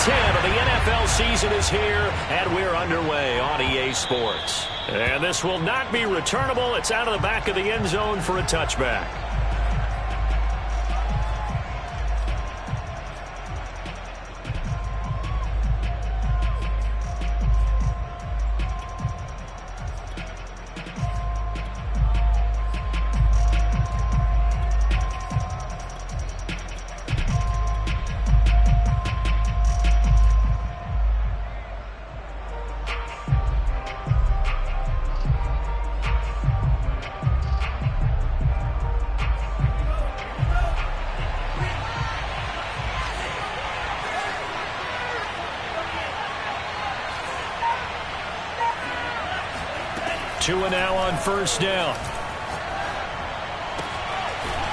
10 of the NFL season is here, and we're underway on EA Sports. And this will not be returnable. It's out of the back of the end zone for a touchback. Two and now on first down.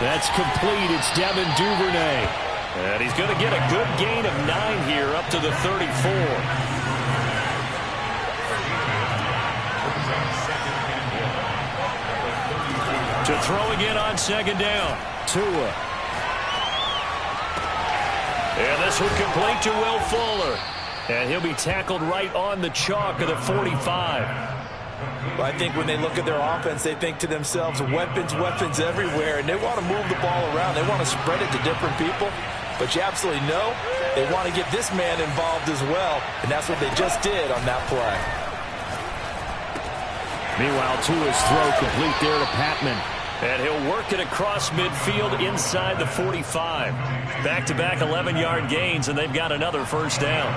That's complete. It's Devin Duvernay. And he's going to get a good gain of 9 here up to the 34. To throw again on second down. Tua. And this one complete to Will Fuller. And he'll be tackled right on the chalk of the 45. Well, I think when they look at their offense, they think to themselves, weapons, weapons everywhere, and they want to move the ball around. They want to spread it to different people, but you absolutely know they want to get this man involved as well, and that's what they just did on that play. Meanwhile, Tua's throw complete there to Patman, and he'll work it across midfield inside the 45. Back-to-back 11-yard gains, and they've got another first down.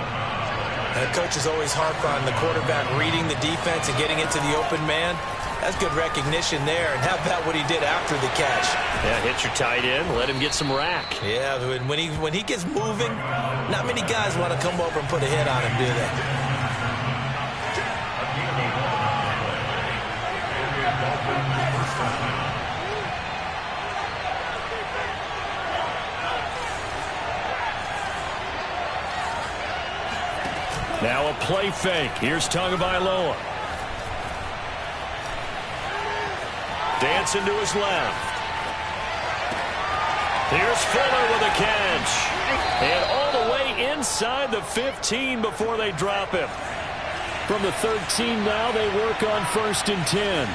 The coach is always harp on the quarterback reading the defense and getting into the open man. That's good recognition there. And how about what he did after the catch? Yeah, hit your tight end, let him get some rack. Yeah, when he gets moving, not many guys want to come over and put a hit on him, do they? Now a play fake. Here's Tagovailoa. Dancing to his left. Here's Fuller with a catch. And all the way inside the 15 before they drop him. From the 13 now, they work on first and 10.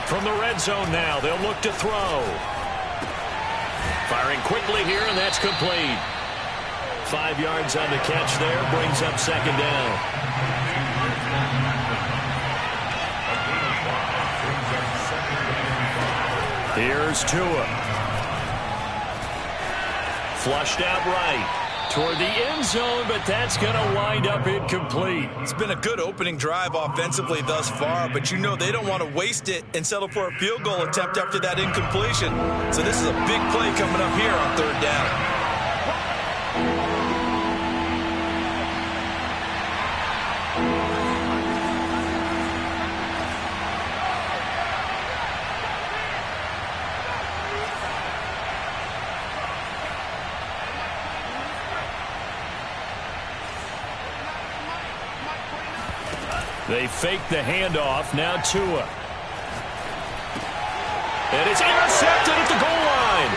From the red zone now, they'll look to throw. Firing quickly here, and that's complete. 5 yards on the catch there, brings up second down. Here's Tua. Flushed out right toward the end zone, but that's going to wind up incomplete. It's been a good opening drive offensively thus far, but you know they don't want to waste it and settle for a field goal attempt after that incompletion. So this is a big play coming up here on third down. They fake the handoff. Now Tua. And it's intercepted at the goal line.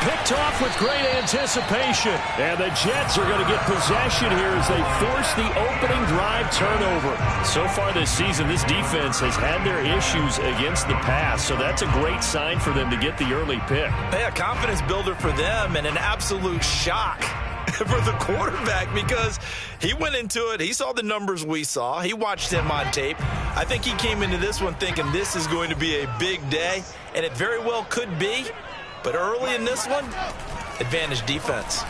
Picked off with great anticipation. And the Jets are going to get possession here as they force the opening drive turnover. So far this season, this defense has had their issues against the pass. So that's a great sign for them to get the early pick. Hey, a confidence builder for them and an absolute shock for the quarterback because he went into it. He saw the numbers we saw. He watched him on tape. I think he came into this one thinking this is going to be a big day, and it very well could be. But early in this one, advantage defense.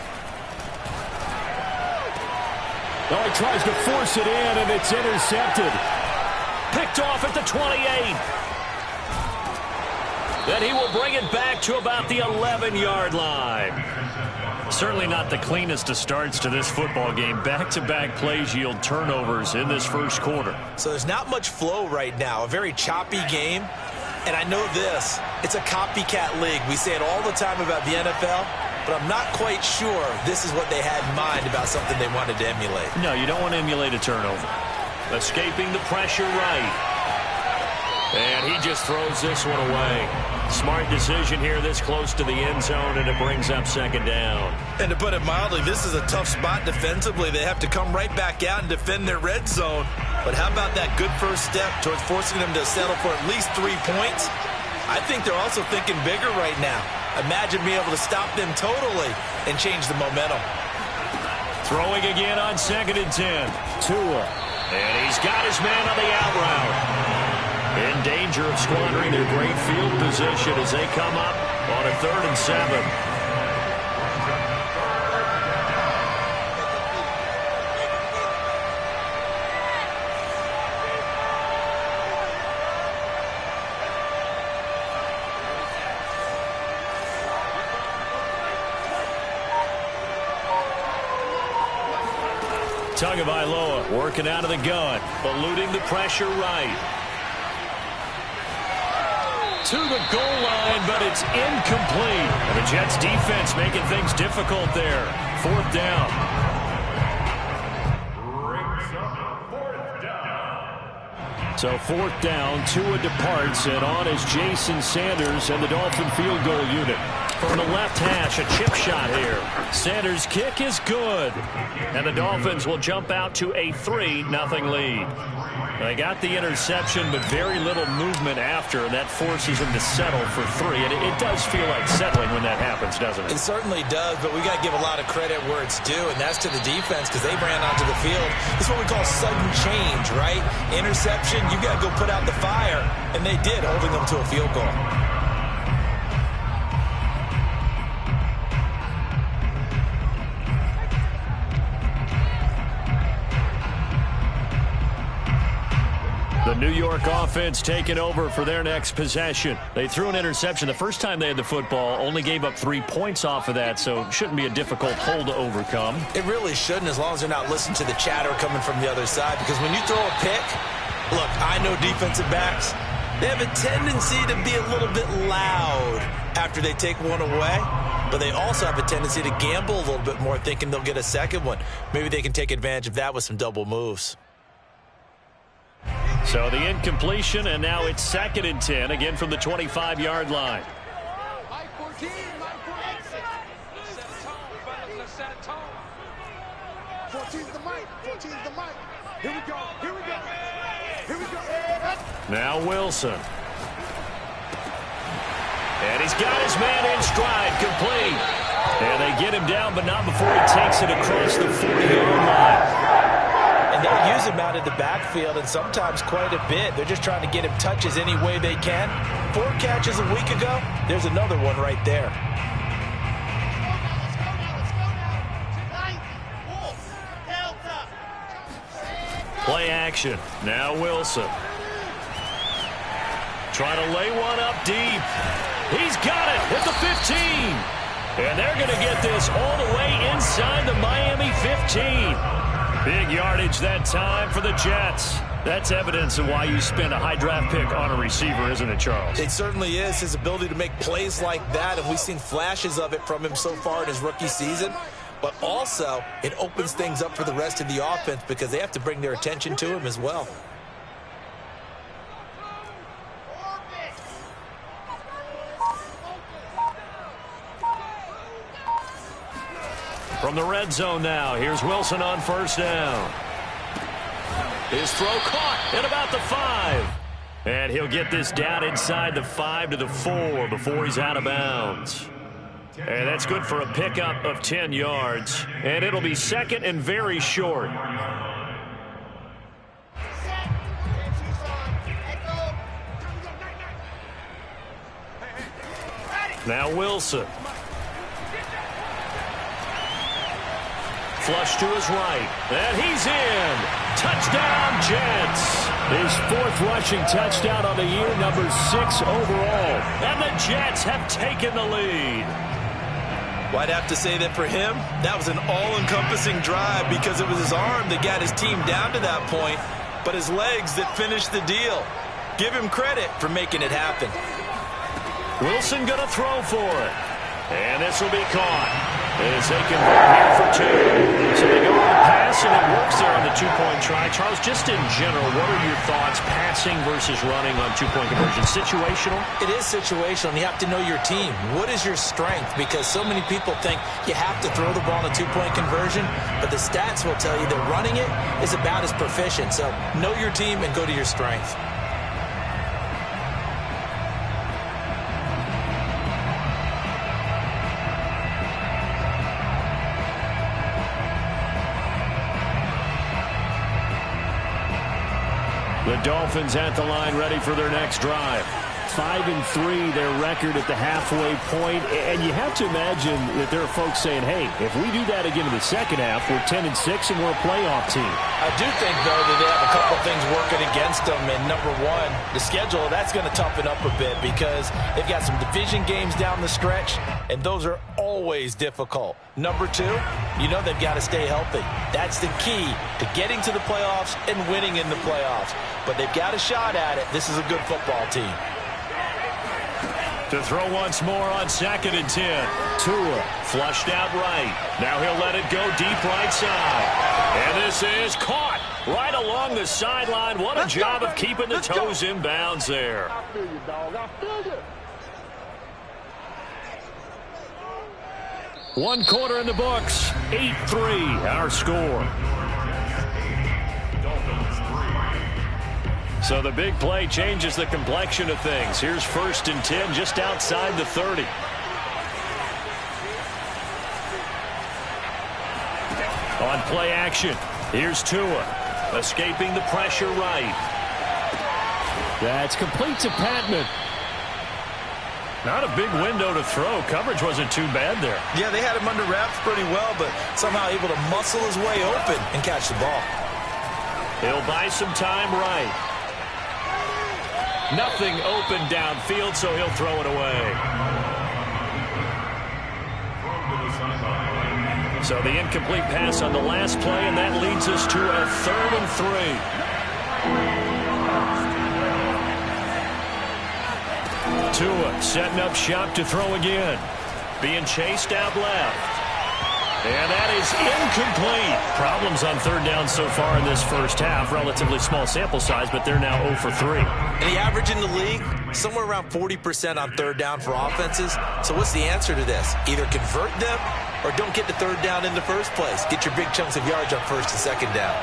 Oh, he tries to force it in, and it's intercepted. Picked off at the 28. Then he will bring it back to about the 11-yard line. Certainly not the cleanest of starts to this football game. Back-to-back plays yield turnovers in this first quarter. So there's not much flow right now. A very choppy game. And I know this. It's a copycat league. We say it all the time about the NFL, but I'm not quite sure this is what they had in mind about something they wanted to emulate. No, you don't want to emulate a turnover. Escaping the pressure right. And he just throws this one away. Smart decision here this close to the end zone, and it brings up second down. And to put it mildly, this is a tough spot defensively. They have to come right back out and defend their red zone. But how about that good first step towards forcing them to settle for at least 3 points? I think they're also thinking bigger right now. Imagine being able to stop them totally and change the momentum. Throwing again on 2nd and 10. Tua. And he's got his man on the out route. In danger of squandering their great field position as they come up on a 3rd and 7. Tagovailoa working out of the gun, eluding the pressure right. To the goal line, but it's incomplete. And the Jets defense making things difficult there. 4th down. So 4th down, Tua departs, and on is Jason Sanders and the Dolphin field goal unit. From the left hash, a chip shot here. Sanders' kick is good. And the Dolphins will jump out to a 3-0 lead. They got the interception, but very little movement after, and that forces them to settle for 3. And it does feel like settling when that happens, doesn't it? It certainly does, but we got to give a lot of credit where it's due, and that's to the defense because they ran onto the field. This is what we call sudden change, right? Interception, you got to go put out the fire, and they did, holding them to a field goal. The New York offense taking over for their next possession. They threw an interception the first time they had the football, only gave up 3 points off of that, so it shouldn't be a difficult hole to overcome. It really shouldn't, as long as they're not listening to the chatter coming from the other side, because when you throw a pick, look, I know defensive backs, they have a tendency to be a little bit loud after they take one away, but they also have a tendency to gamble a little bit more, thinking they'll get a second one. Maybe they can take advantage of that with some double moves. So the incompletion, and now it's 2nd and 10, again from the 25-yard line. Mike 14, Mike 14's the mic, 14's the mic. Here we go, here we go, here we go. Now Wilson. And he's got his man in stride, complete. And they get him down, but not before he takes it across the 40-yard line. And they'll use him out of the backfield, and sometimes quite a bit. They're just trying to get him touches any way they can. 4 catches a week ago. There's another one right there. Play action. Now Wilson. Trying to lay one up deep. He's got it at the 15. And they're going to get this all the way inside the Miami 15. Big yardage that time for the Jets. That's evidence of why you spend a high draft pick on a receiver, isn't it, Charles? It certainly is. His ability to make plays like that, and we've seen flashes of it from him so far in his rookie season. But also, it opens things up for the rest of the offense because they have to bring their attention to him as well. From the red zone now, here's Wilson on 1st down. His throw caught at about the 5. And he'll get this down inside the 5 to the 4 before he's out of bounds. And that's good for a pickup of 10 yards. And it'll be 2nd and very short. Now Wilson. Flush to his right, and he's in. Touchdown, Jets. His 4th rushing touchdown on the year, number 6 overall. And the Jets have taken the lead. Well, I'd have to say that for him, that was an all-encompassing drive because it was his arm that got his team down to that point, but his legs that finished the deal. Give him credit for making it happen. Wilson going to throw for it. And this will be caught. As they convert here for two. So they go on the pass, and it works there on the two-point try. Charles, just in general, what are your thoughts passing versus running on two-point conversion? Situational? It is situational, and you have to know your team. What is your strength? Because so many people think you have to throw the ball in a two-point conversion, but the stats will tell you that running it is about as proficient. So know your team and go to your strength. The Dolphins at the line, ready for their next drive. 5-3, their record at the halfway point. And you have to imagine that there are folks saying, hey, if we do that again in the second half, we're 10-6 and we're a playoff team. I do think, though, that they have a couple things working against them. And number one, the schedule, that's going to toughen up a bit because they've got some division games down the stretch, and those are always difficult. Number two, you know they've got to stay healthy. That's the key to getting to the playoffs and winning in the playoffs. But they've got a shot at it. This is a good football team. To throw once more on 2nd and 10. Tua flushed out right. Now he'll let it go deep right side. And this is caught right along the sideline. What a job of keeping the toes in bounds there. I feel you, dog. I feel you. 1 quarter in the books. 8-3, our score. So the big play changes the complexion of things. Here's 1st and 10 just outside the 30. On play action, here's Tua, escaping the pressure right. That's complete to Patman. Not a big window to throw. Coverage wasn't too bad there. Yeah, they had him under wraps pretty well, but somehow able to muscle his way open and catch the ball. He'll buy some time right. Nothing open downfield, so he'll throw it away. So the incomplete pass on the last play, and that leads us to a 3rd and 3. Tua setting up shop to throw again. Being chased out left. And that is incomplete. Problems on 3rd down so far in this first half. Relatively small sample size, but they're now 0 for 3. And the average in the league, somewhere around 40% on 3rd down for offenses. So what's the answer to this? Either convert them or don't get the 3rd down in the first place. Get your big chunks of yards on 1st and 2nd down.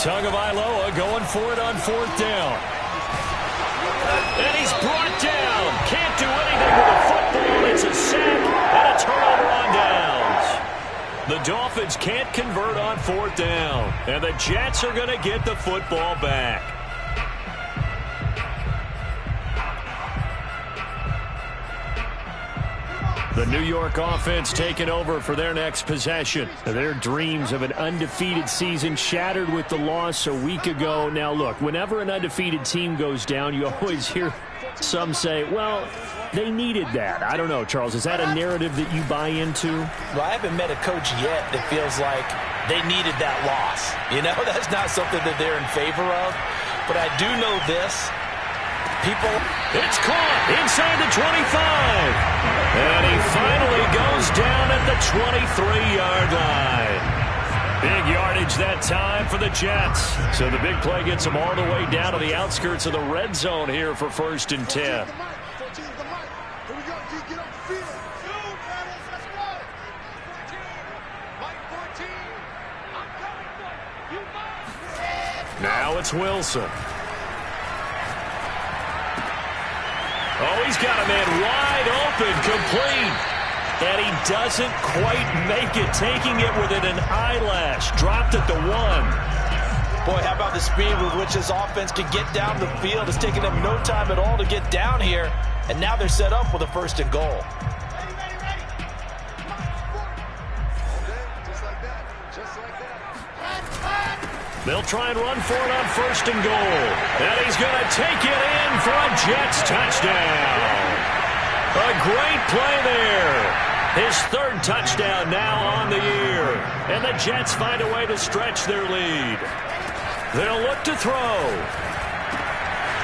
Tagovailoa going for it on 4th down. And he's brought down. Can't do anything with a football. It's a sack and a turnover on downs. The Dolphins can't convert on 4th down. And the Jets are going to get the football back. The New York offense taking over for their next possession. Their dreams of an undefeated season shattered with the loss a week ago. Now, look, whenever an undefeated team goes down, you always hear some say, well, they needed that. I don't know, Charles. Is that a narrative that you buy into? Well, I haven't met a coach yet that feels like they needed that loss. You know, that's not something that they're in favor of. But I do know this. People, it's caught inside the 25. And he finally goes down at the 23-yard line. Big yardage that time for the Jets. So the big play gets them all the way down to the outskirts of the red zone here for 1st and 10. Now it's Wilson. Oh, he's got a man wide open, complete. And he doesn't quite make it, taking it within an eyelash. Dropped at the 1. Boy, how about the speed with which this offense can get down the field? It's taken them no time at all to get down here. And now they're set up with a 1st and goal. They'll try and run for it on 1st and goal. And he's going to take it in for a Jets touchdown. A great play there. His 3rd touchdown now on the year. And the Jets find a way to stretch their lead. They'll look to throw.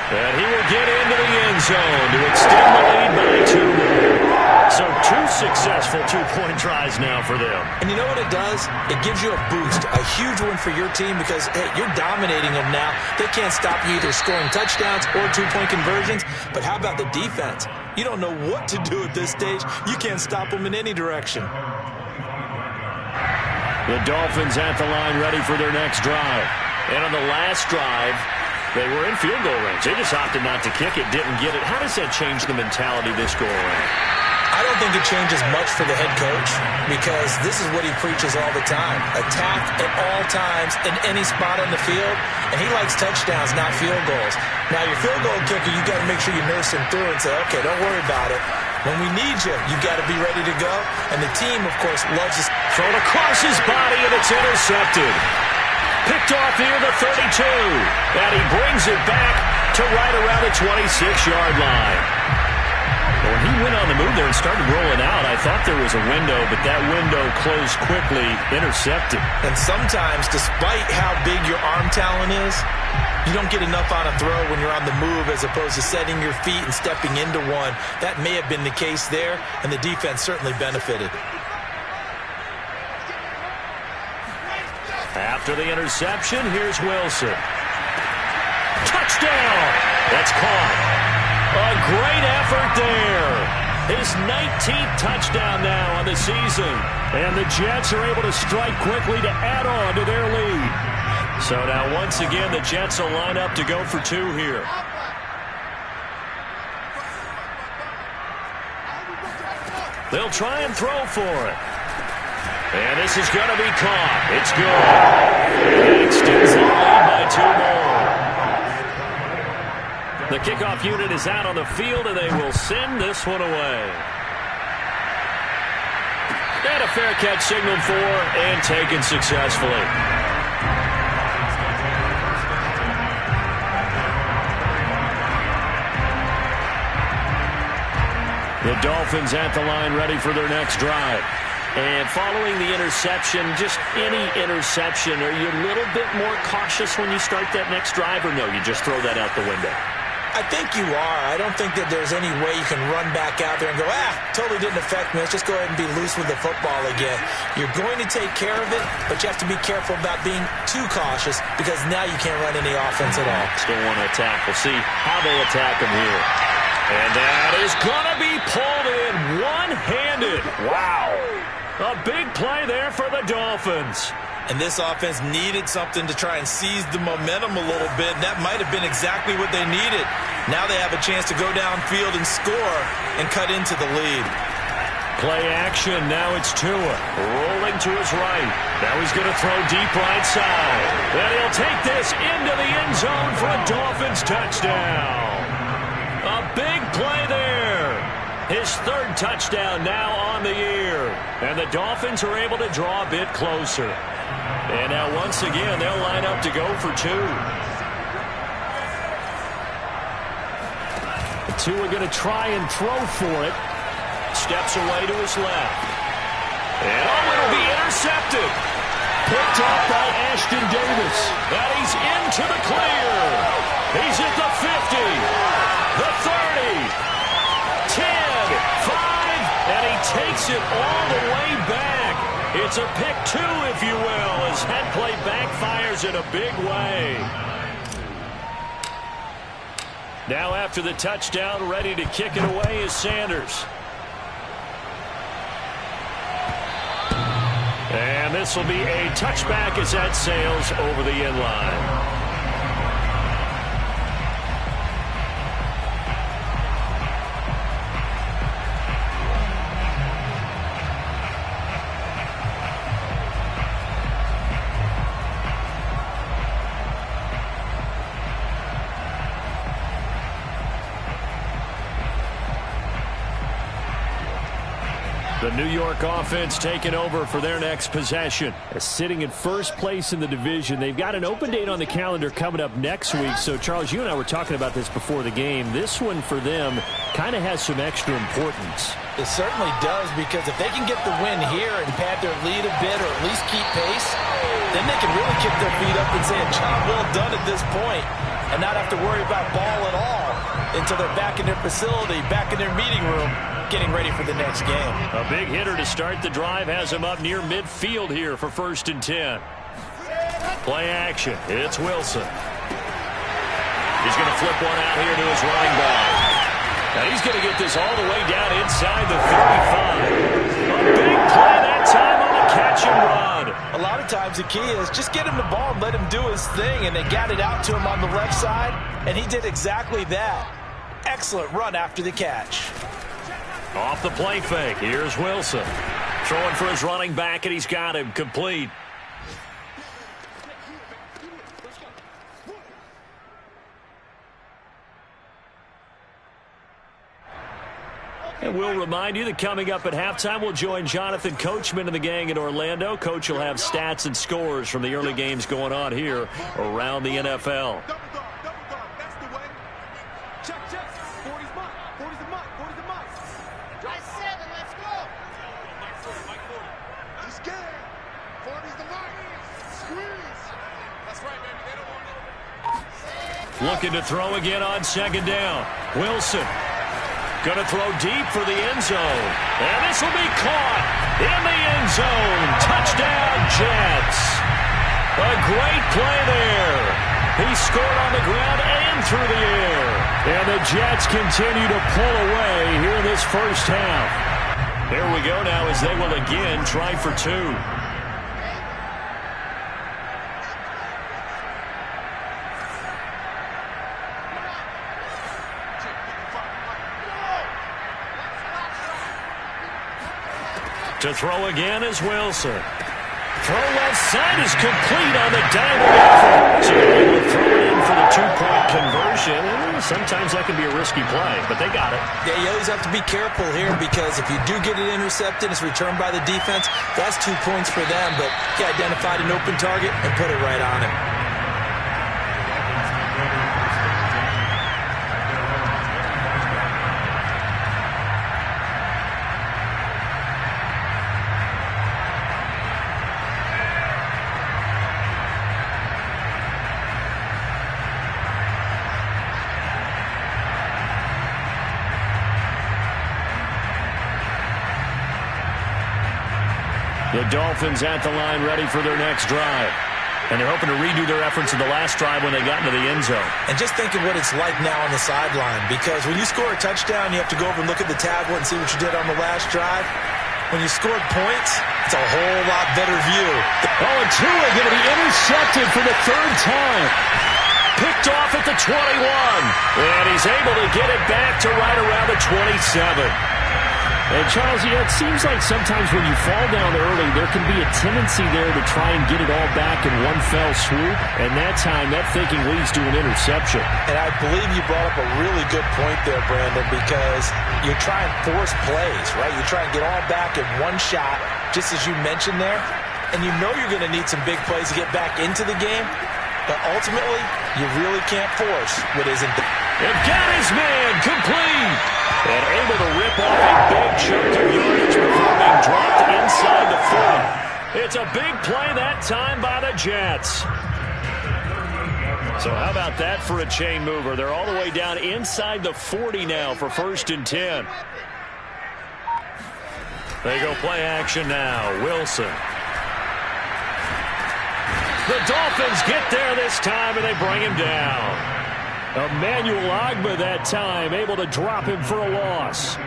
And he will get into the end zone to extend the lead by 2 more. So 2 successful two-point tries now for them. And you know what it does? It gives you a boost, a huge one for your team because, hey, you're dominating them now. They can't stop you either scoring touchdowns or two-point conversions. But how about the defense? You don't know what to do at this stage. You can't stop them in any direction. The Dolphins at the line ready for their next drive. And on the last drive, they were in field goal range. They just opted not to kick it, didn't get it. How does that change the mentality this go around? I don't think it changes much for the head coach because this is what he preaches all the time. Attack at all times in any spot on the field, and he likes touchdowns, not field goals. Now, your field goal kicker, you got to make sure you nurse him through and say, okay, don't worry about it. When we need you, you got to be ready to go. And the team, of course, loves this. Thrown across his body, and it's intercepted. Picked off near the 32. And he brings it back to right around the 26-yard line. When he went on the move there and started rolling out, I thought there was a window, but that window closed quickly, intercepted. And sometimes, despite how big your arm talent is, you don't get enough on a throw when you're on the move as opposed to setting your feet and stepping into one. That may have been the case there, and the defense certainly benefited. After the interception, here's Wilson. Touchdown! That's caught. A great effort there. His 19th touchdown now on the season. And the Jets are able to strike quickly to add on to their lead. So now once again, the Jets will line up to go for 2 here. They'll try and throw for it. And this is going to be caught. It's good. And it extends the lead by 2 more. The kickoff unit is out on the field, and they will send this one away. And a fair catch signaled for and taken successfully. The Dolphins at the line ready for their next drive. And following the interception, just any interception, are you a little bit more cautious when you start that next drive, or no, you just throw that out the window? I think you are. I don't think that there's any way you can run back out there and go, totally didn't affect me. Let's just go ahead and be loose with the football again. You're going to take care of it, but you have to be careful about being too cautious because now you can't run any offense at all. Still want to attack. We'll see how they attack him here. And that is going to be pulled in one-handed. Wow. A big play there for the Dolphins. And this offense needed something to try and seize the momentum a little bit. And that might have been exactly what they needed. Now they have a chance to go downfield and score and cut into the lead. Play action. Now it's Tua rolling to his right. Now he's going to throw deep right side. And he'll take this into the end zone for a Dolphins touchdown. A big play there. His 3rd touchdown now on the year. And the Dolphins are able to draw a bit closer. And now once again, they'll line up to go for 2. Tua going to try and throw for it. Steps away to his left. And it'll be intercepted. Picked off by Ashton Davis. And he's into the clear. He's at the 50, the 30, 10, 5, and he takes it all the way back. It's a pick 2, if you will, as head play backfires in a big way. Now after the touchdown, ready to kick it away is Sanders. And this will be a touchback as that sails over the end line. The New York offense taking over for their next possession. Sitting in first place in the division. They've got an open date on the calendar coming up next week. So, Charles, you and I were talking about this before the game. This one for them kind of has some extra importance. It certainly does, because if they can get the win here and pad their lead a bit or at least keep pace, then they can really kick their feet up and say a job well done at this point and not have to worry about ball at all. until they're back in their facility, back in their meeting room, getting ready for the next game. A big hitter to start the drive has him up near midfield here for 1st and 10. Play action. It's Wilson. He's going to flip one out here to his running back. Now he's going to get this all the way down inside the 35. A big play that time on the catch and run. A lot of times the key is just get him the ball and let him do his thing, and they got it out to him on the left side, and he did exactly that. Excellent run after the catch. Off the play fake, here's Wilson. Throwing for his running back, and he's got him complete. And we'll remind you that coming up at halftime, we'll join Jonathan Coachman and the gang in Orlando. Coach will have stats and scores from the early games going on here around the NFL. Double dog, that's the way. Check. 40's mine, 40's the mine, 40's the mine. Drive 7, let's go. Mike 40. He's scared. 40's the mine. Squeeze. That's right, baby. They don't want it. Looking to throw again on 2nd down. Wilson. Going to throw deep for the end zone. And this will be caught in the end zone. Touchdown, Jets. A great play there. He scored on the ground and through the air. And the Jets continue to pull away here in this first half. There we go now as they will again try for 2. To throw again is Wilson. Throw left side is complete on the diving effort. So they will throw it in for the 2-point conversion. Sometimes that can be a risky play, but they got it. Yeah, you always have to be careful here because if you do get it intercepted, it's returned by the defense. That's 2 points for them, but he identified an open target and put it right on him. The Dolphins at the line ready for their next drive. And they're hoping to redo their efforts in the last drive when they got into the end zone. And just think of what it's like now on the sideline, because when you score a touchdown, you have to go over and look at the tablet and see what you did on the last drive. When you scored points, it's a whole lot better view. Oh, and Tua going to be intercepted for the 3rd time. Picked off at the 21. And he's able to get it back to right around the 27. And, Charles, it seems like sometimes when you fall down early, there can be a tendency there to try and get it all back in one fell swoop. And that time, that thinking leads to an interception. And I believe you brought up a really good point there, Brandon, because you try and force plays, right? You try and get all back in one shot, just as you mentioned there. And you know you're going to need some big plays to get back into the game. But ultimately, you really can't force what isn't there. And got his man complete. And able to rip off a big chunk of yardage before being dropped inside the 40. It's a big play that time by the Jets. So how about that for a chain mover? They're all the way down inside the 40 now for 1st and 10. They go play action now. Wilson. The Dolphins get there this time, and they bring him down. Emmanuel Ogbah that time, able to drop him for a loss.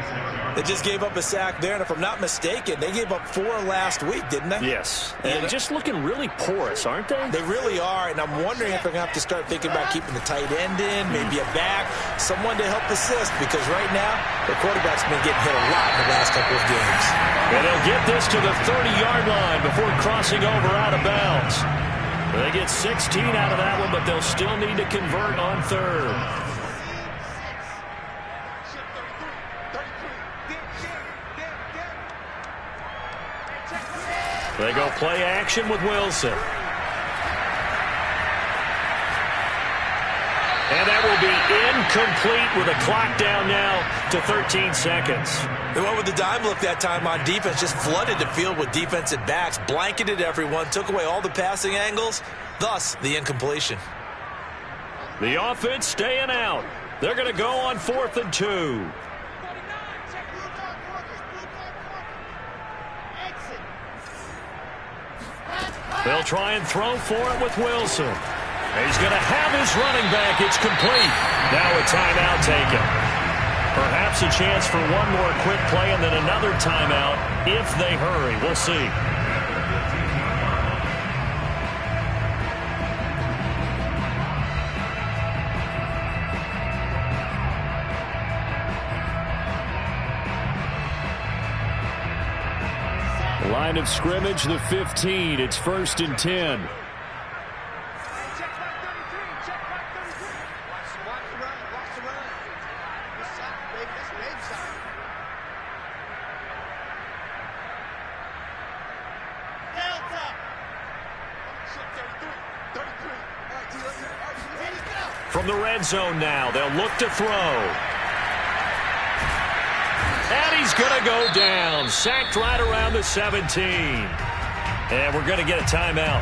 They just gave up a sack there, and if I'm not mistaken, they gave up 4 last week, didn't they? Yes, and just looking really porous, aren't they? They really are, and I'm wondering if they're going to have to start thinking about keeping the tight end in, maybe a back, someone to help assist, because right now, their quarterback's been getting hit a lot in the last couple of games. And they'll get this to the 30-yard line before crossing over out of bounds. They get 16 out of that one, but they'll still need to convert on 3rd. They go play action with Wilson. And that will be incomplete with a clock down now to 13 seconds. They went with the dime look that time on defense, just flooded the field with defensive backs, blanketed everyone, took away all the passing angles, thus the incompletion. The offense staying out. They're going to go on 4th and 2. They'll try and throw for it with Wilson. He's going to have his running back. It's complete. Now a timeout taken. Perhaps a chance for one more quick play and then another timeout if they hurry. We'll see. Line of scrimmage, the 15. It's 1st and 10. From the red zone now, they'll look to throw. And he's going to go down. Sacked right around the 17. And we're going to get a timeout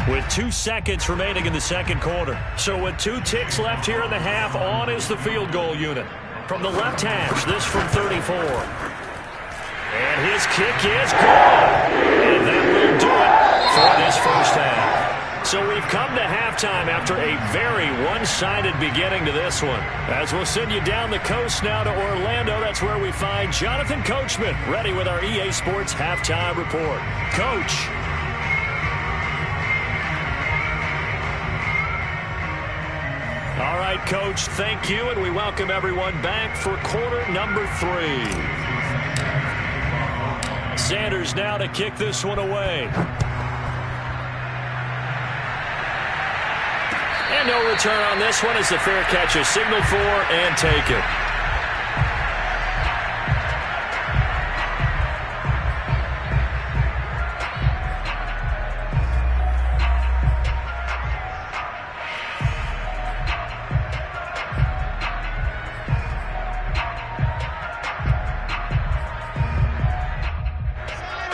with 2 seconds remaining in the second quarter. So with 2 ticks left here in the half, on is the field goal unit. From the left hash, this from 34. And his kick is good. And that will do it for this first half. So we've come to halftime after a very one-sided beginning to this one. As we'll send you down the coast now to Orlando, that's where we find Jonathan Coachman ready with our EA Sports Halftime Report. Coach. All right, Coach, thank you, and we welcome everyone back for quarter number 3. Sanders now to kick this one away. And no return on this one as the fair catch is signaled for and taken.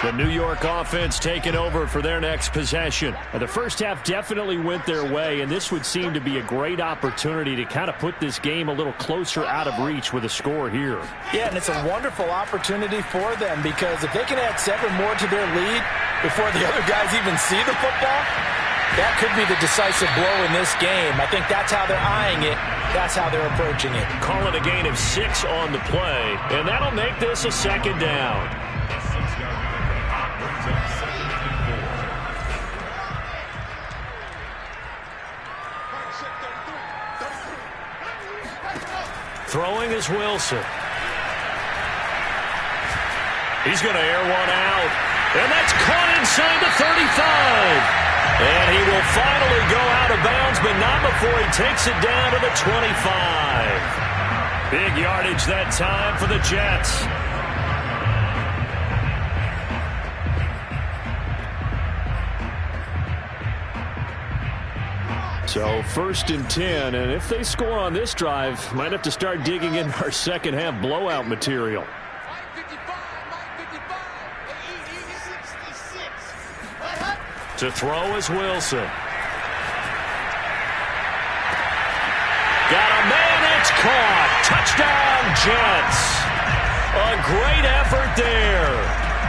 The New York offense taking over for their next possession. The first half definitely went their way, and this would seem to be a great opportunity to kind of put this game a little closer out of reach with a score here. Yeah, and it's a wonderful opportunity for them because if they can add 7 more to their lead before the other guys even see the football, that could be the decisive blow in this game. I think that's how they're eyeing it. That's how they're approaching it. Call it a gain of 6 on the play, and that'll make this a second down. Throwing is Wilson. He's going to air one out. And that's caught inside the 35. And he will finally go out of bounds, but not before he takes it down to the 25. Big yardage that time for the Jets. So 1st and 10, and if they score on this drive, might have to start digging in our second half blowout material. To throw is Wilson. Got a man, it's caught. Touchdown, Jets. A great effort there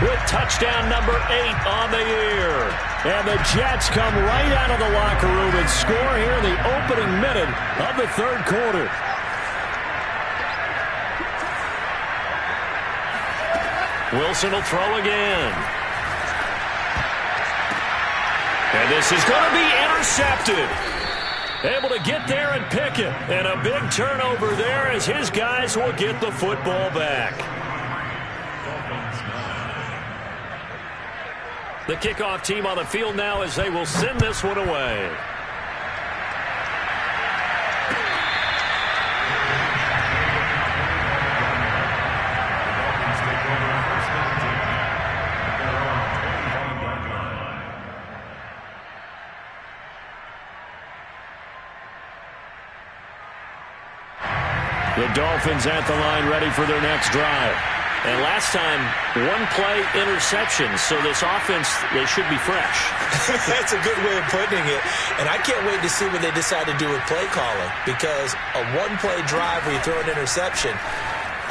with touchdown number 8 on the year. And the Jets come right out of the locker room and score here in the opening minute of the third quarter. Wilson will throw again. And this is going to be intercepted. Able to get there and pick it. And a big turnover there as his guys will get the football back. The kickoff team on the field now as they will send this one away. The Dolphins at the line ready for their next drive. And last time, one-play interception. So this offense, they should be fresh. That's a good way of putting it. And I can't wait to see what they decide to do with play calling. Because a one-play drive where you throw an interception,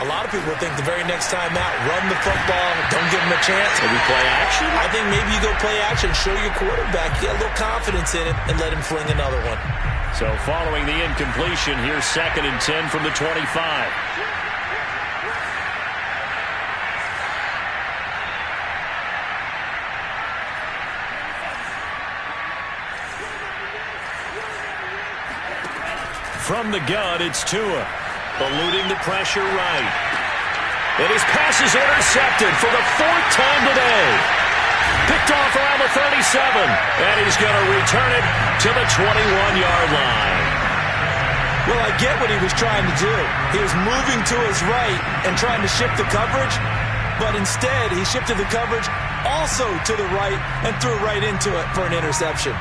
a lot of people think the very next time out, run the football, don't give them a chance. Maybe play action? I think maybe you go play action, show your quarterback, get a little confidence in it, and let him fling another one. So following the incompletion, here's 2nd and 10 from the 25. From the gun, it's Tua, eluding the pressure right. And his pass is intercepted for the 4th time today. Picked off around the 37, and he's going to return it to the 21-yard line. Well, I get what he was trying to do. He was moving to his right and trying to shift the coverage, but instead he shifted the coverage also to the right and threw right into it for an interception.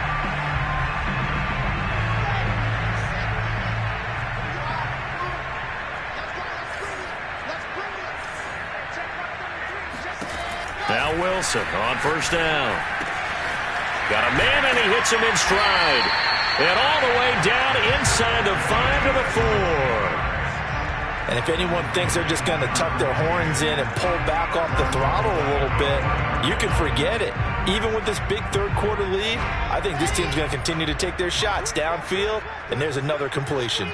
Now Wilson on 1st down. Got a man, and he hits him in stride. And all the way down inside the 5 to the 4. And if anyone thinks they're just going to tuck their horns in and pull back off the throttle a little bit, you can forget it. Even with this big third-quarter lead, I think this team's going to continue to take their shots downfield, and there's another completion.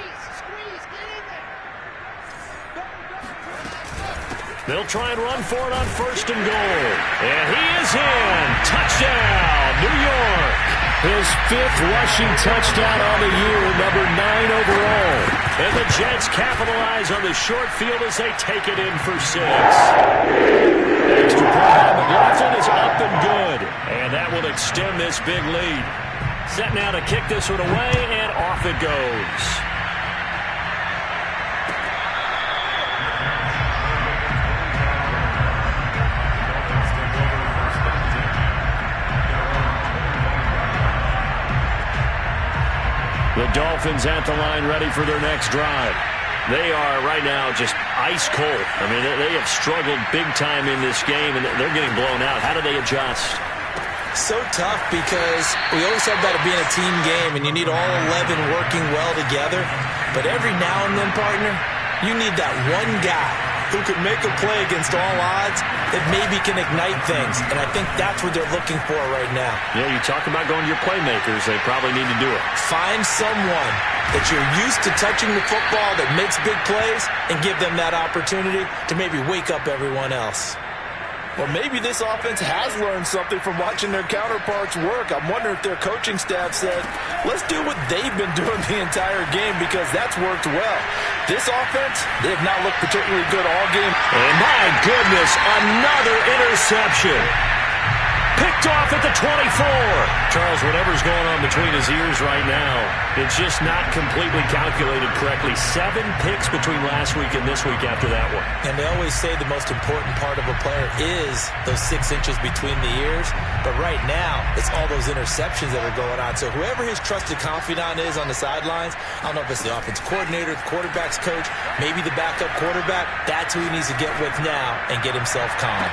They'll try and run for it on 1st and goal. And he is in. Touchdown, New York. His 5th rushing touchdown on the year, number 9 overall. And the Jets capitalize on the short field as they take it in for 6. Extra point on McLaughlin is up and good. And that will extend this big lead. Set now to kick this one away, and off it goes. The Dolphins at the line ready for their next drive. They are right now just ice cold. I mean, they have struggled big time in this game, and they're getting blown out. How do they adjust? So tough because we always talk about it being a team game, and you need all 11 working well together. But every now and then, partner, you need that one guy who could make a play against all odds that maybe can ignite things. And I think that's what they're looking for right now. Yeah, you talk about going to your playmakers. They probably need to do it. Find someone that you're used to touching the football that makes big plays and give them that opportunity to maybe wake up everyone else. Or maybe this offense has learned something from watching their counterparts work. I'm wondering if their coaching staff said, let's do what they've been doing the entire game because that's worked well. This offense, they have not looked particularly good all game. And my goodness, another interception. Picked off at the 24. Charles, whatever's going on between his ears right now, it's just not completely calculated correctly. 7 picks between last week and this week after that one. And they always say the most important part of a player is those 6 inches between the ears. But right now, it's all those interceptions that are going on. So whoever his trusted confidant is on the sidelines, I don't know if it's the offensive coordinator, the quarterback's coach, maybe the backup quarterback, that's who he needs to get with now and get himself calm.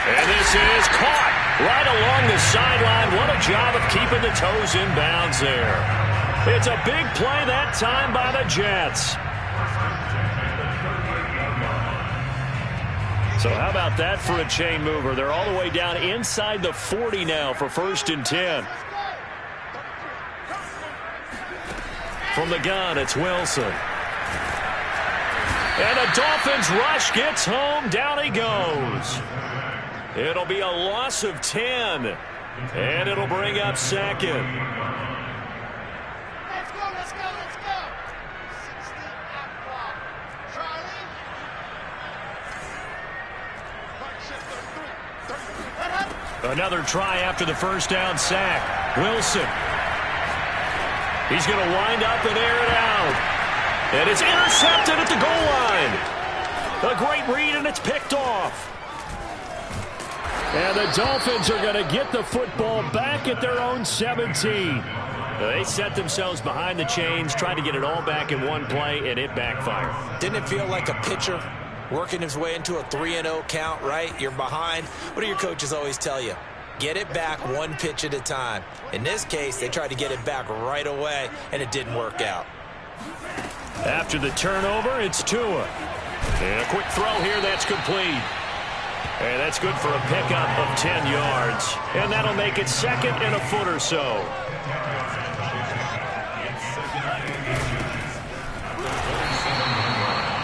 And this is caught right along the sideline. What a job of keeping the toes in bounds there. It's a big play that time by the Jets. So how about that for a chain mover? They're all the way down inside the 40 now for 1st and 10. From the gun, it's Wilson. And the Dolphins rush gets home. Down he goes. It'll be a loss of 10, and it'll bring up 2nd. Let's go, let's go, let's go. 60 at block. Charlie. Another try after the 1st down sack. Wilson. He's going to wind up and air it out. And it's intercepted at the goal line. A great read, and it's picked off. And the Dolphins are going to get the football back at their own 17. They set themselves behind the chains, tried to get it all back in one play, and it backfired. Didn't it feel like a pitcher working his way into a 3-0 count, right? You're behind. What do your coaches always tell you? Get it back one pitch at a time. In this case, they tried to get it back right away, and it didn't work out. After the turnover, it's Tua. And a quick throw here that's complete. And that's good for a pickup of 10 yards. And that'll make it second and a foot or so.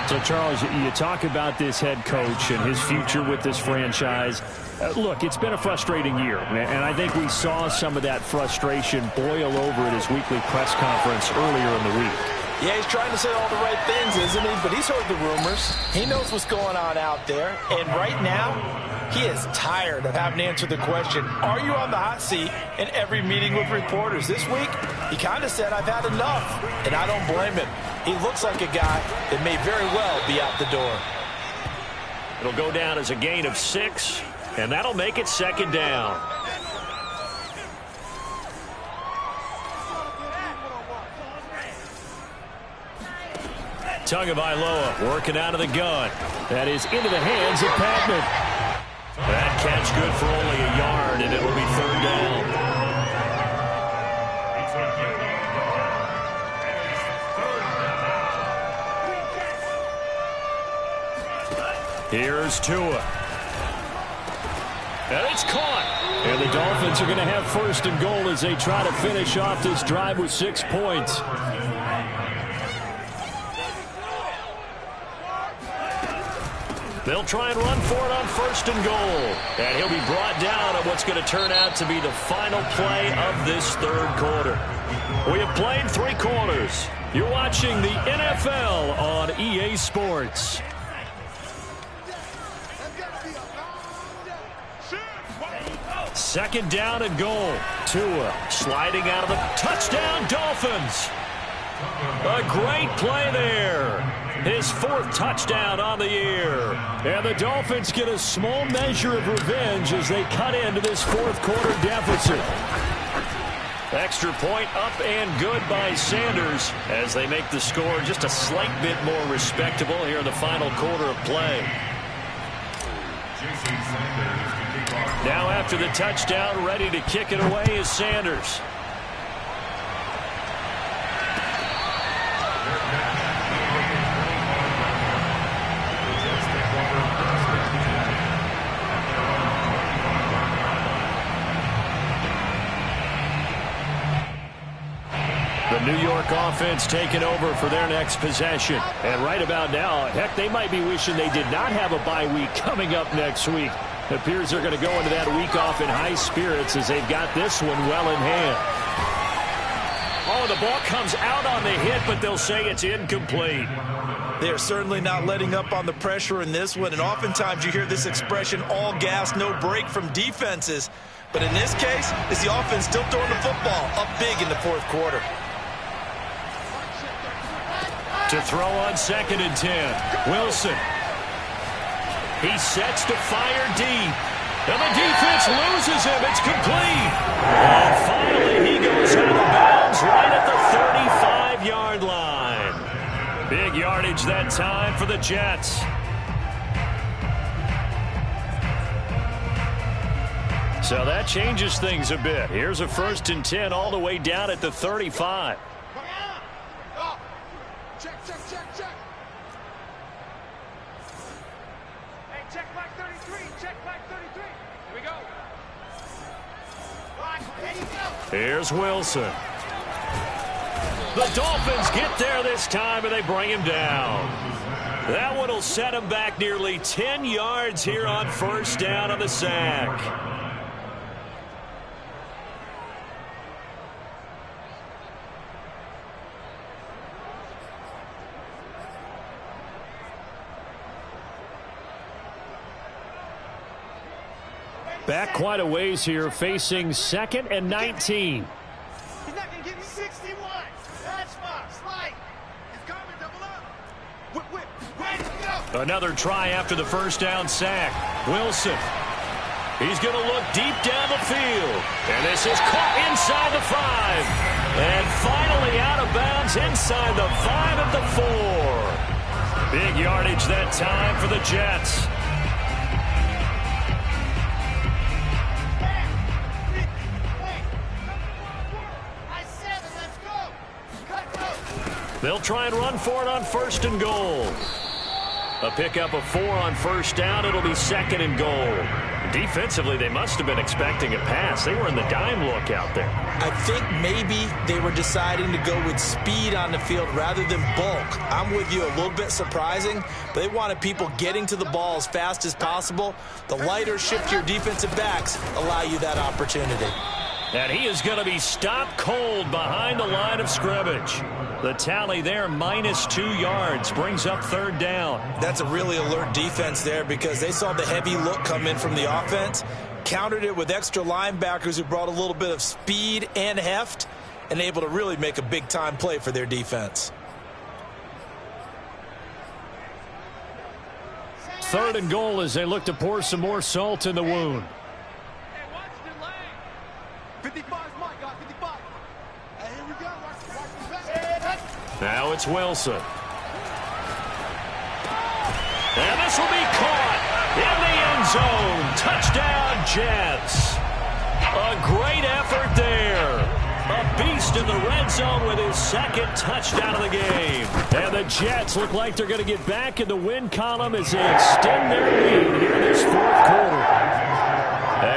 So, Charles, you talk about this head coach and his future with this franchise. Look, it's been a frustrating year, and I think we saw some of that frustration boil over at his weekly press conference earlier in the week. Yeah, he's trying to say all the right things, isn't he? But he's heard the rumors. He knows what's going on out there. And right now, he is tired of having to answer the question, are you on the hot seat in every meeting with reporters? This week, he kind of said, I've had enough. And I don't blame him. He looks like a guy that may very well be out the door. It'll go down as a gain of 6, and that'll make it second down. Tagovailoa working out of the gun. That is into the hands of Patman. That catch good for only a yard, and it'll be third down. Here's Tua. And it's caught. And the Dolphins are going to have first and goal as they try to finish off this drive with 6 points. They'll try and run for it on first and goal. And he'll be brought down at what's going to turn out to be the final play of this third quarter. We have played 3 quarters. You're watching the NFL on EA Sports. Second down and goal. Tua sliding out of the touchdown, Dolphins. A great play there. His 4th touchdown on the year. And the Dolphins get a small measure of revenge as they cut into this 4th quarter deficit. Extra point up and good by Sanders as they make the score just a slight bit more respectable here in the final quarter of play. Now after the touchdown, ready to kick it away is Sanders. The New York offense taking over for their next possession. And right about now, heck, they might be wishing they did not have a bye week coming up next week. It appears they're going to go into that week off in high spirits as they've got this one well in hand. Oh, the ball comes out on the hit, but they'll say it's incomplete. They're certainly not letting up on the pressure in this one, and oftentimes you hear this expression, all gas, no break from defenses. But in this case, it's the offense still throwing the football up big in the 4th quarter. To throw on 2nd and 10, Wilson. He sets to fire deep. And the defense loses him. It's complete. And finally, he goes out of bounds right at the 35-yard line. Big yardage that time for the Jets. So that changes things a bit. Here's a 1st and 10 all the way down at the 35. Check, check, check, check. Hey, check back 33. Check back 33. Here we go. There you go. Here's Wilson. The Dolphins get there this time, and they bring him down. That one will set him back nearly 10 yards here on first down on the sack. Back quite a ways here, facing 2nd and 19. He's not going to give me 61. That's fine. Slide. He's coming. Double up. Whip. Ready to go. Another try after the first down sack. Wilson. He's going to look deep down the field. And this is caught inside the 5. And finally out of bounds inside the 5 at the 4. Big yardage that time for the Jets. They'll try and run for it on 1st and goal. A pickup of 4 on 1st down. It'll be 2nd and goal. Defensively, they must have been expecting a pass. They were in the dime look out there. I think maybe they were deciding to go with speed on the field rather than bulk. I'm with you, a little bit surprising, but they wanted people getting to the ball as fast as possible. The lighter, shiftier defensive backs allow you that opportunity. And he is going to be stopped cold behind the line of scrimmage. The tally there, -2 yards, brings up 3rd down. That's a really alert defense there because they saw the heavy look come in from the offense, countered it with extra linebackers who brought a little bit of speed and heft, and able to really make a big-time play for their defense. 3rd and goal as they look to pour some more salt in the wound. 55 is Mike, guys. 55. Hey, here we go. Watch the back. Now it's Wilson. And this will be caught in the end zone. Touchdown, Jets. A great effort there. A beast in the red zone with his 2nd touchdown of the game. And the Jets look like they're going to get back in the win column as they extend their lead here in this 4th quarter.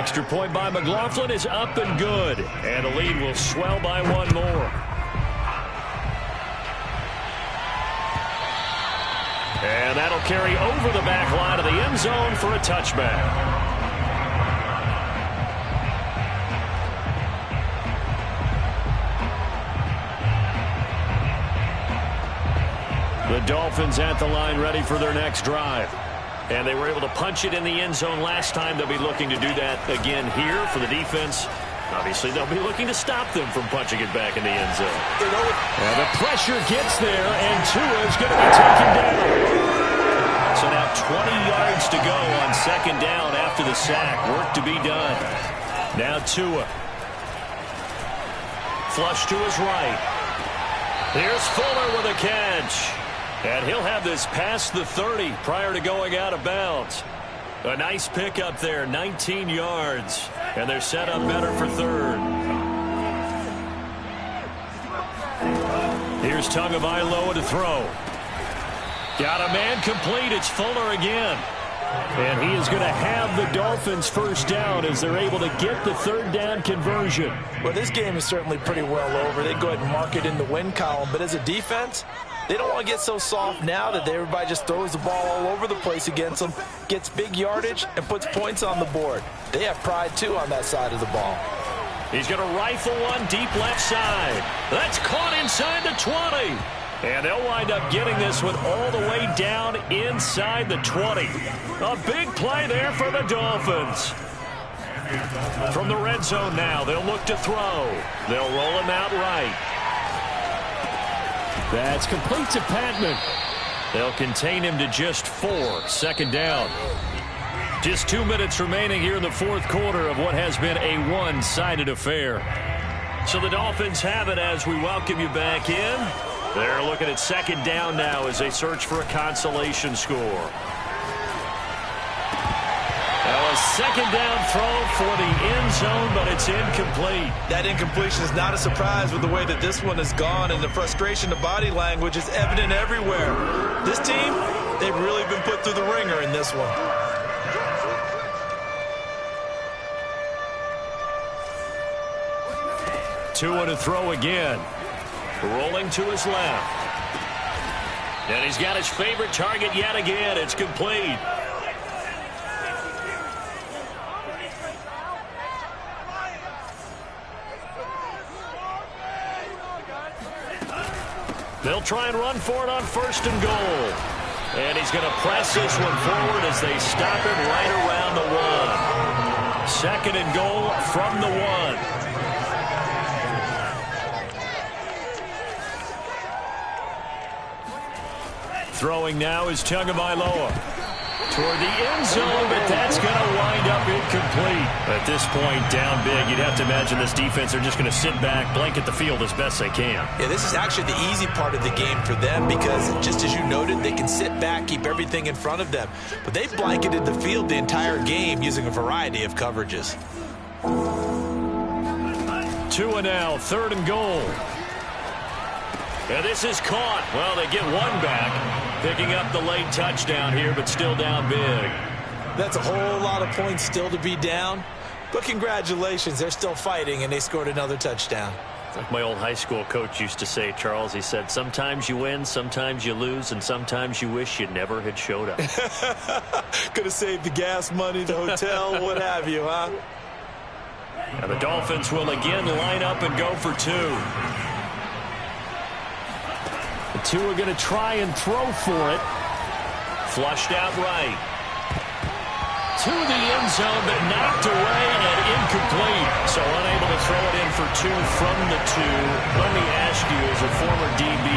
Extra point by McLaughlin is up and good. And the lead will swell by 1 more. And that'll carry over the back line of the end zone for a touchback. The Dolphins at the line ready for their next drive. And they were able to punch it in the end zone last time. They'll be looking to do that again here for the defense. Obviously, they'll be looking to stop them from punching it back in the end zone. And the pressure gets there, and Tua is going to be taken down. So now 20 yards to go on 2nd down after the sack. Work to be done. Now Tua. Flush to his right. Here's Fuller with a catch. And he'll have this past the 30 prior to going out of bounds. A nice pickup there, 19 yards. And they're set up better for 3rd. Here's Tagovailoa to throw. Got a man complete. It's Fuller again. And he is going to have the Dolphins 1st down as they're able to get the 3rd down conversion. Well, this game is certainly pretty well over. They go ahead and mark it in the win column. But as a defense, they don't want to get so soft now that everybody just throws the ball all over the place against them, gets big yardage, and puts points on the board. They have pride, too, on that side of the ball. He's going to rifle one deep left side. That's caught inside the 20. And they'll wind up getting this one all the way down inside the 20. A big play there for the Dolphins. From the red zone now, they'll look to throw. They'll roll him out right. That's complete to Patman. They'll contain him to just 4. 2nd down. Just 2 minutes remaining here in the 4th quarter of what has been a one-sided affair. So the Dolphins have it as we welcome you back in. They're looking at 2nd down now as they search for a consolation score. Now a 2nd down throw for the end zone, but it's incomplete. That incompletion is not a surprise with the way that this one has gone, and the frustration, the body language is evident everywhere. This team, they've really been put through the ringer in this one. Tua to throw again. Rolling to his left. And he's got his favorite target yet again. It's complete. They'll try and run for it on 1st and goal. And he's going to press this one forward as they stop it right around the 1. 2nd and goal from the 1. Throwing now is Tagovailoa. toward the end zone, but that's going to wind up incomplete. At this point, down big, you'd have to imagine this defense are just going to sit back, blanket the field as best they can. Yeah, this is actually the easy part of the game for them because, just as you noted, they can sit back, keep everything in front of them. But they've blanketed the field the entire game using a variety of coverages. 2 and now, 3rd and goal. And this is caught. Well, they get one back, picking up the late touchdown here, but still down big. That's a whole lot of points still to be down. But congratulations, they're still fighting, and they scored another touchdown. Like my old high school coach used to say, Charles, he said, sometimes you win, sometimes you lose, and sometimes you wish you never had showed up. Could have saved the gas money, the hotel, what have you, huh? Now the Dolphins will again line up and go for 2. The 2 are going to try and throw for it. Flushed out right. To the end zone, but knocked away and incomplete. So unable to throw it in for 2 from the 2. Let me ask you, as a former DB,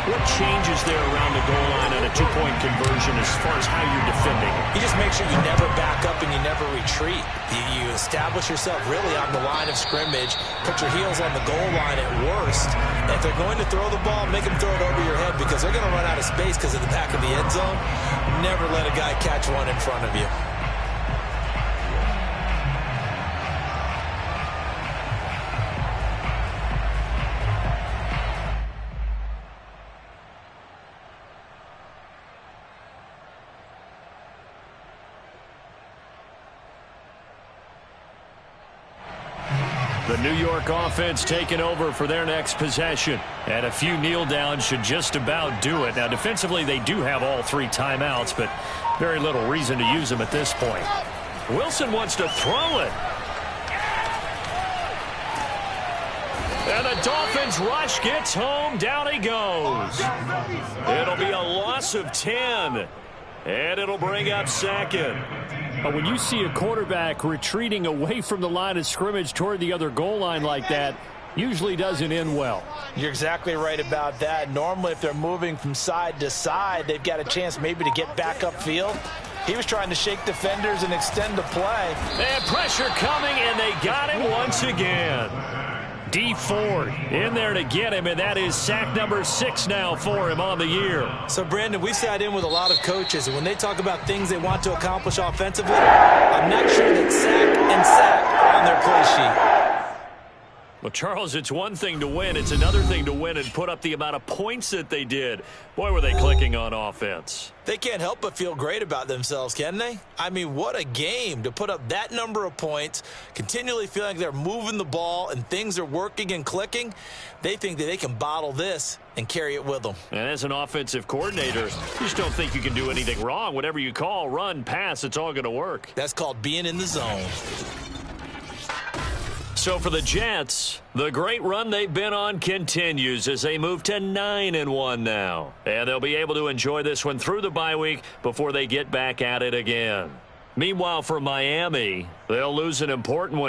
what changes there around the goal line on a 2-point conversion as far as how you're defending? You just make sure you never back up and you never retreat. You establish yourself really on the line of scrimmage, put your heels on the goal line at worst. And if they're going to throw the ball, make them throw it over your head because they're going to run out of space because of the back of the end zone. Never let a guy catch one in front of you. The New York offense taking over for their next possession. And a few kneel downs should just about do it. Now, defensively, they do have all 3 timeouts, but very little reason to use them at this point. Wilson wants to throw it. And the Dolphins rush gets home. Down he goes. It'll be a loss of 10. And it'll bring up 2nd. When you see a quarterback retreating away from the line of scrimmage toward the other goal line like that, usually doesn't end well. You're exactly right about that. Normally, if they're moving from side to side, they've got a chance maybe to get back upfield. He was trying to shake defenders and extend the play. They had pressure coming, and they got him once again. D. Ford in there to get him, and that is sack number 6 now for him on the year. So, Brandon, we've sat in with a lot of coaches, and when they talk about things they want to accomplish offensively, I'm not sure that sack and sack are on their play sheet. Well, Charles, it's one thing to win. It's another thing to win and put up the amount of points that they did. Boy, were they clicking on offense. They can't help but feel great about themselves, can they? I mean, what a game to put up that number of points, continually feeling like they're moving the ball and things are working and clicking. They think that they can bottle this and carry it with them. And as an offensive coordinator, you just don't think you can do anything wrong. Whatever you call, run, pass, it's all going to work. That's called being in the zone. So for the Jets, the great run they've been on continues as they move to 9-1 now. And they'll be able to enjoy this one through the bye week before they get back at it again. Meanwhile, for Miami, they'll lose an important one